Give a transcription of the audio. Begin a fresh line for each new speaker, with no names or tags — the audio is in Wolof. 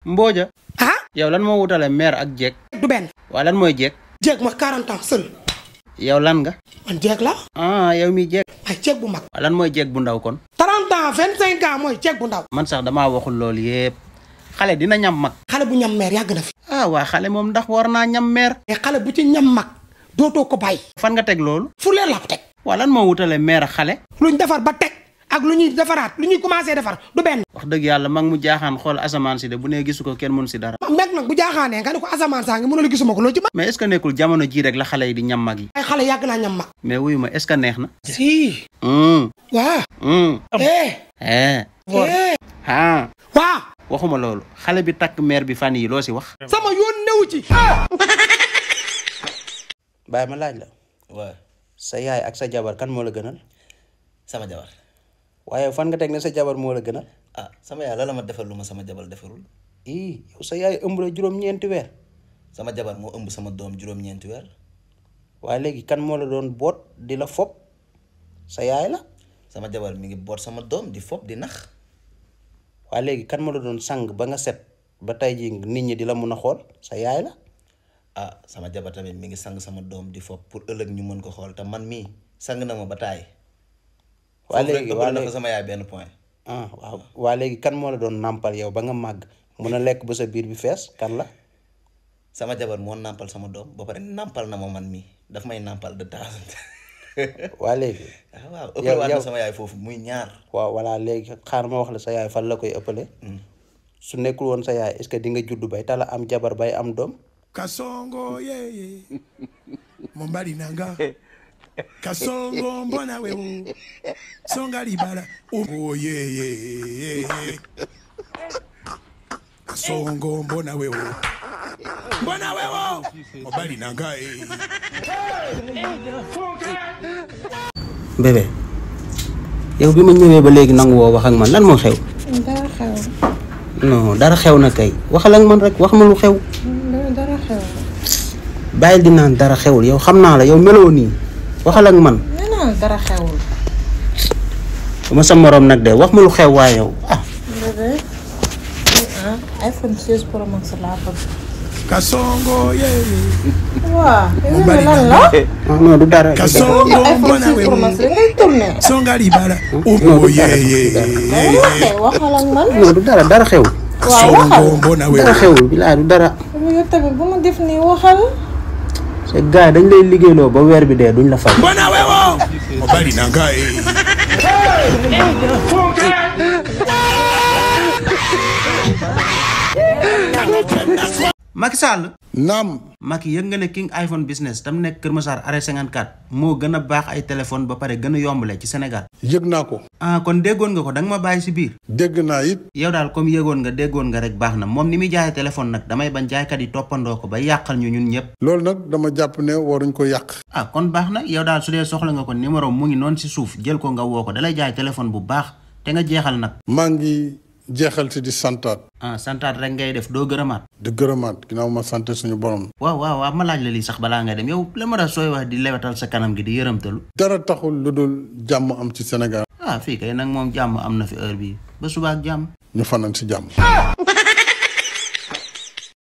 Mbooja.
ah.
yow lan moo wutale mère ak jeeg.
du benn.
waa lan mooy jeeg.
jeeg ma 40 ans seul.
yow lan nga.
man jeeg la.
yow mi jeeg.
ay jeeg bu mag.
waa lan mooy jeeg bu ndaw kon.
30 ans 25 ans mooy jeeg bu ndaw.
man sax damaa waxul loolu yépp xale dina ñam mag.
xale bu ñam meer yàgg na fi.
waa xale moom ndax war naa ñam meer.
mais xale bu ci ñam mag dootoo ko bàyyi.
fan nga teg loolu.
fu leer laa ko teg.
waa lan moo wutale meer ak xale.
luñ defar ba teg ak lu ñuy defaraat lu ñuy commencé defar du benn.
wax dëgg yàlla mag mu jaaxaan xool asamaan si de bu nee gisu ko kenn mënu si dara.
meg nag bu jaaxaanee nga ne ko asamaan saa ngi mën a la gisuma ko loolu ci ba.
mais est ce que nekkul jamono jii rek la xale yi di ñam mag yi.
ay xale yàgg naa ñam mag.
mais wuyu ma est ce que neex na.
si. waa. waa.
waxuma loolu xale bi takk mère bi fan yi loo si wax.
sama yoon newu ci.
bàyyi ma laaj la.
waaw.
sa yaay ak sa jabar kan moo la gënal.
sama jabar.
waaye fan nga teg ne sa jabar moo la gënal.
sama yaay la ma defal lu ma sama jabar defarul.
yow sa yaay ëmb la juróom-ñeenti weer.
sama jabar moo ëmb sama doom juróom-ñeenti weer.
waaye léegi kan moo la doon boot di la fob sa yaay la.
sama jabar mi ngi boot sama doom di fob di nax.
waaye léegi kan moo la doon sang ba nga set ba tey jii nit ñi di la mun a xool sa yaay la.
sama jabar tamit mi ngi sang sama doom di fob pour ëllëg ñu mën ko xool te man mii sang na ma ba taay.
waa léegi
na ko sama yaay benn point.
waaw waa léegi kan moo la doon nàmpal yow ba nga màgg mun a lekk ba sa biir bi fees kan la.
sama jabar moo nàmpal sama doom ba pare nàmpal na ma man mii daf may nàmpal de temps.
waa léegi.
waaw ëppal waat na sama yaay foofu muy ñaar.
waaw voilà léegi xaar ma wax la sa yaay fan la koy ëppale. su nekkul woon sa yaay est-ce que di nga judd bay tala am jabar bay am doom.
Kasongo yeye mombali nanga kasongo mbona wewe songa libala oh yeye kasongo mbona wewe mombali nanga
bébé yow bi ma ñëwee ba léegi nangu woo wax ak man lan moo xew.
dara xew.
non dara xew na kay waxal ak man rek wax ma lu xew.
dara xew.
bàyyil di naan dara xewul yow xam naa la yow meloo nii waxal ak man.
non dara xewul.
dama sa morom nag de wax ma lu xew waaye yow
bébé iPhone 16 Pro Max laa bëgg.
kasongo yeye
waaw. lan la.
non du dara.
kasongo
iPhone 16 Pro Max ngay tourné.
songa libala oh yeye
waxal ak man.
non du dara dara xew.
waaw waxal
dara xewul bilaay du dara.
yow tamit bu ma def nii waxal.
c'est gars dañ lay liggéeyloo ba weer bi dee duñ la fay.
mbona wewe mombali nanga
Macky Sall.
naam.
Macky yëg nga ne King iPhone business tam nekk Kër Massar arrêt 54 moo gën a baax ay téléphone ba pare gën a yombale ci Sénégal.
yëg naa ko.
kon déggoon nga ko da nga ma bàyyi si biir.
dégg naa it.
yow daal comme yëgoon nga déggoon nga rek baax na moom ni muy jaayee téléphone nag damay bañ jaaykat yi toppandoo ko ba yàqal ñu ñun ñëpp.
loolu nag dama jàpp ne waruñ ko yàq.
kon baax na yow daal su dee soxla nga ko numéro mu ngi noonu si suuf jël ko nga woo ko dalay jaay téléphone bu baax te nga jeexal nag.
maa ngi jeexal ci di santaat.
santaat rek ngay def doo gërëmaat.
di gërëmaat ginnaaw ma sant suñu borom.
waaw ma laaj la lii sax balaa ngay dem yow la ma daal sooy wax di lewetal sa kanam gi di yërëmtalu.
dara taxul lu dul jàmm am ci Sénégal.
fii kay nag moom jàmm am na fi heure bii ba suba ak jàmm.
ñu fanaan ci jàmm.